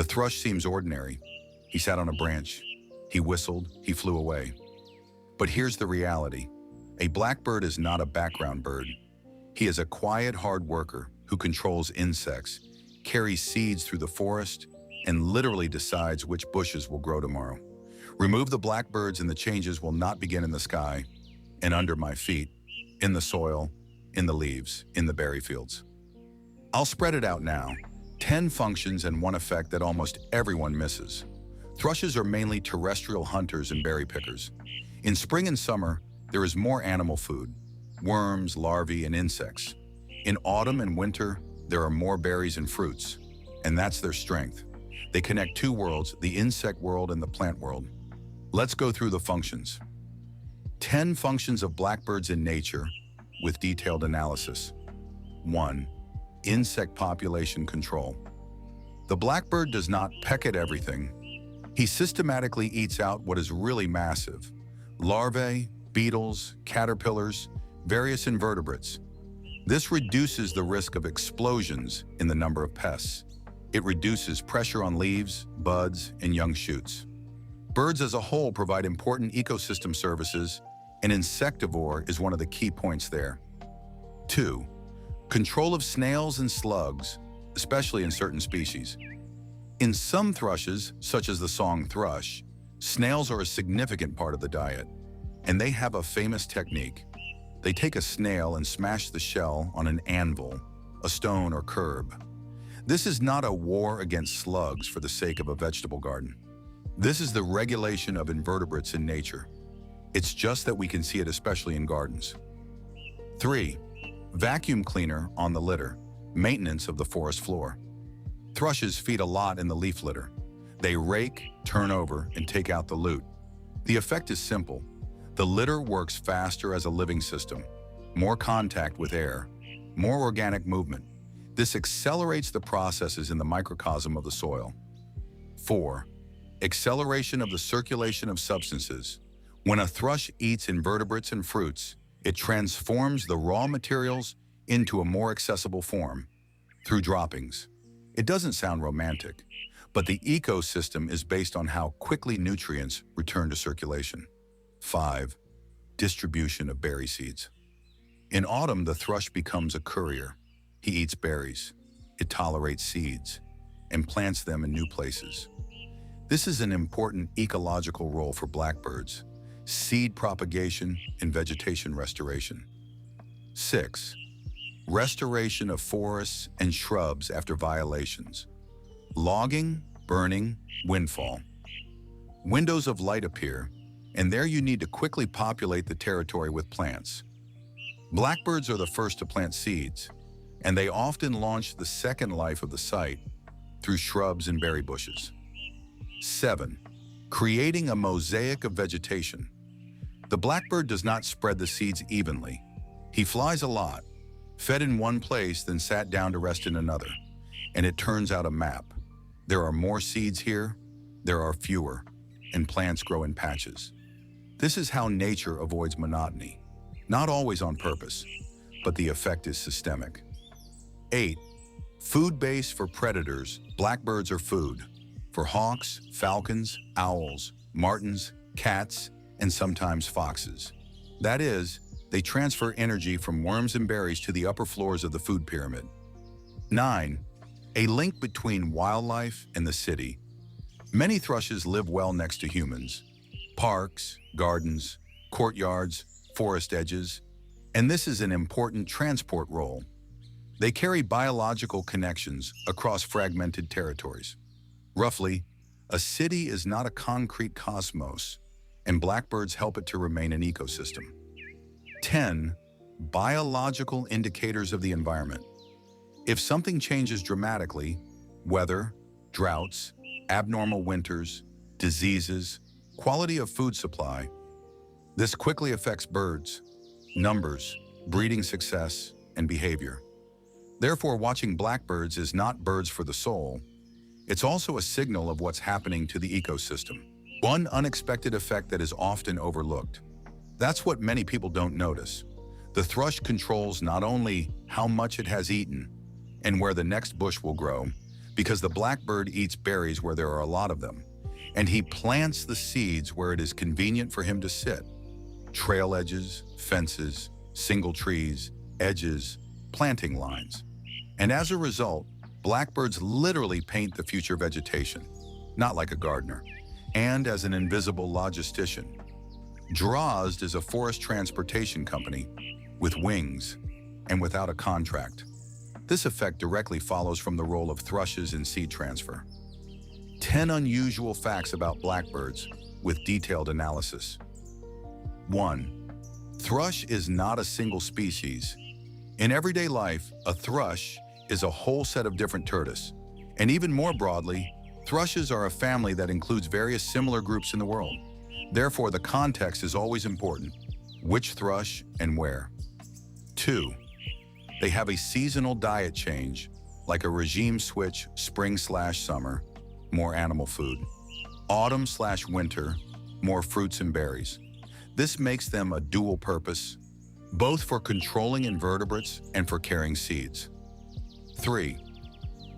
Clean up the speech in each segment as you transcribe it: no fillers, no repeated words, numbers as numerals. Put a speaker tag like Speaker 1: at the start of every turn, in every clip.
Speaker 1: The thrush seems ordinary. He sat on a branch. He whistled. He flew away. But here's the reality. A blackbird is not a background bird. He is a quiet, hard worker who controls insects, carries seeds through the forest, and literally decides which bushes will grow tomorrow. Remove the blackbirds and the changes will not begin in the sky and under my feet, in the soil, in the leaves, in the berry fields. I'll spread it out now. 10 functions and one effect that almost everyone misses. Thrushes are mainly terrestrial hunters and berry pickers. In spring and summer, there is more animal food, worms, larvae, and insects. In autumn and winter, there are more berries and fruits, and that's their strength. They connect two worlds, the insect world and the plant world. Let's go through the functions. 10 functions of blackbirds in nature with detailed analysis. 1. Insect population control. The blackbird does not peck at everything. He systematically eats out what is really massive: larvae, beetles, caterpillars, various invertebrates. This reduces the risk of explosions in the number of pests. It reduces pressure on leaves, buds, and young shoots. Birds as a whole provide important ecosystem services, and insectivore is one of the key points there. 2. Control of snails and slugs, especially in certain species. In some thrushes, such as the song thrush, snails are a significant part of the diet, and they have a famous technique. They take a snail and smash the shell on an anvil, a stone, or curb. This is not a war against slugs for the sake of a vegetable garden. This is the regulation of invertebrates in nature. It's just that we can see it especially in gardens. 3. Vacuum cleaner on the litter, maintenance of the forest floor. Thrushes feed a lot in the leaf litter. They rake, turn over, and take out the loot. The effect is simple. The litter works faster as a living system, more contact with air, more organic movement. This accelerates the processes in the microcosm of the soil. 4. Acceleration of the circulation of substances. When a thrush eats invertebrates and fruits, it transforms the raw materials into a more accessible form through droppings. It doesn't sound romantic, but the ecosystem is based on how quickly nutrients return to circulation. 5. Distribution of berry seeds. In autumn, the thrush becomes a courier. He eats berries. It tolerates seeds and plants them in new places. This is an important ecological role for blackbirds: seed propagation and vegetation restoration. 6. Restoration of forests and shrubs after violations. Logging, burning, windfall. Windows of light appear, and there you need to quickly populate the territory with plants. Blackbirds are the first to plant seeds, and they often launch the second life of the site through shrubs and berry bushes. 7. Creating a mosaic of vegetation. The blackbird does not spread the seeds evenly. He flies a lot, fed in one place, then sat down to rest in another, and it turns out a map. There are more seeds here, there are fewer, and plants grow in patches. This is how nature avoids monotony, not always on purpose, but the effect is systemic. 8. Food base for predators. Blackbirds are food for hawks, falcons, owls, martins, cats, and sometimes foxes. That is, they transfer energy from worms and berries to the upper floors of the food pyramid. 9. A link between wildlife and the city. Many thrushes live well next to humans. Parks, gardens, courtyards, forest edges, and this is an important transport role. They carry biological connections across fragmented territories. Roughly, a city is not a concrete cosmos, and blackbirds help it to remain an ecosystem. 10. Biological indicators of the environment. If something changes dramatically, weather, droughts, abnormal winters, diseases, quality of food supply, this quickly affects birds, numbers, breeding success, and behavior. Therefore, watching blackbirds is not birds for the soul. It's also a signal of what's happening to the ecosystem. One unexpected effect that is often overlooked. That's what many people don't notice. The thrush controls not only how much it has eaten and where the next bush will grow, because the blackbird eats berries where there are a lot of them, and he plants the seeds where it is convenient for him to sit. Trail edges, fences, single trees, edges, planting lines. And as a result, blackbirds literally paint the future vegetation, not like a gardener, and as an invisible logistician. Drozd is a forest transportation company with wings and without a contract. This effect directly follows from the role of thrushes in seed transfer. 10 unusual facts about blackbirds with detailed analysis. 1. Thrush is not a single species. In everyday life, a thrush is a whole set of different tortoises. And even more broadly, thrushes are a family that includes various similar groups in the world. Therefore, the context is always important. Which thrush and where? 2. They have a seasonal diet change, like a regime switch spring/summer, more animal food. Autumn/winter, more fruits and berries. This makes them a dual purpose, both for controlling invertebrates and for carrying seeds. 3.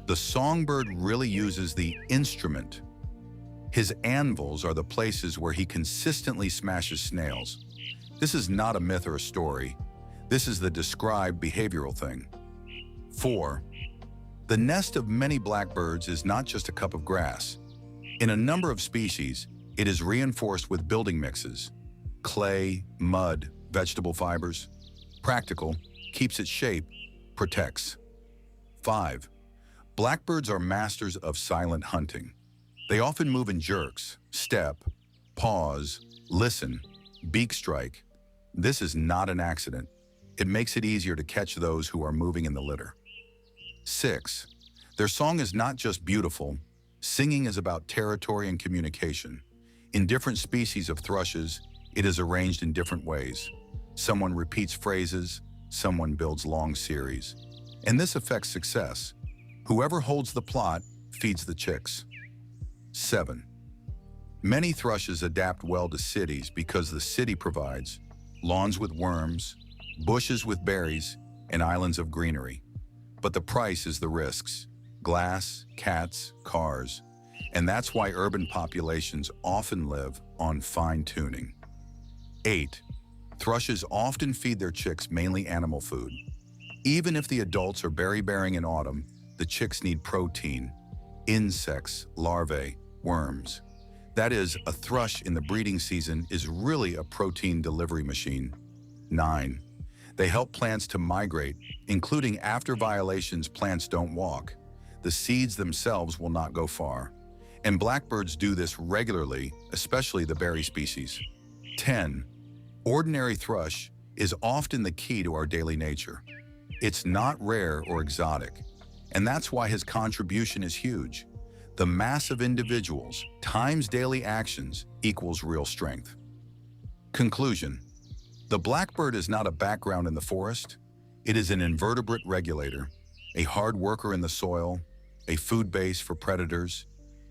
Speaker 1: The songbird really uses the instrument. His anvils are the places where he consistently smashes snails. This is not a myth or a story. This is the described behavioral thing. 4. The nest of many blackbirds is not just a cup of grass. In a number of species, it is reinforced with building mixes: clay, mud, vegetable fibers. Practical, keeps its shape, protects. 5. Blackbirds are masters of silent hunting. They often move in jerks, step, pause, listen, beak strike. This is not an accident. It makes it easier to catch those who are moving in the litter. 6. Their song is not just beautiful. Singing is about territory and communication. In different species of thrushes, it is arranged in different ways. Someone repeats phrases, someone builds long series. And this affects success. Whoever holds the plot feeds the chicks. 7. Many thrushes adapt well to cities because the city provides lawns with worms, bushes with berries, and islands of greenery. But the price is the risks: glass, cats, cars. And that's why urban populations often live on fine-tuning. 8. Thrushes often feed their chicks mainly animal food. Even if the adults are berry-bearing in autumn, the chicks need protein, insects, larvae, worms. That is, a thrush in the breeding season is really a protein delivery machine. 9. They help plants to migrate, including after violations plants don't walk. The seeds themselves will not go far. And blackbirds do this regularly, especially the berry species. 10. Ordinary thrush is often the key to our daily nature. It's not rare or exotic, and that's why his contribution is huge. The mass of individuals times daily actions equals real strength. Conclusion: the blackbird is not a background in the forest. It is an invertebrate regulator, a hard worker in the soil, a food base for predators,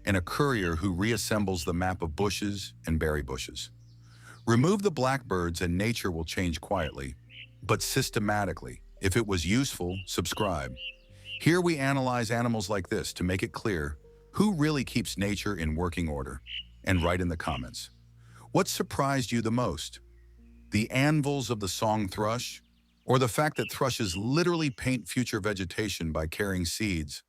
Speaker 1: and a courier who reassembles the map of bushes and berry bushes. Remove the blackbirds and nature will change quietly, but systematically. If it was useful, subscribe. Here we analyze animals like this to make it clear who really keeps nature in working order. And write in the comments. What surprised you the most? The anvils of the song thrush? Or the fact that thrushes literally paint future vegetation by carrying seeds?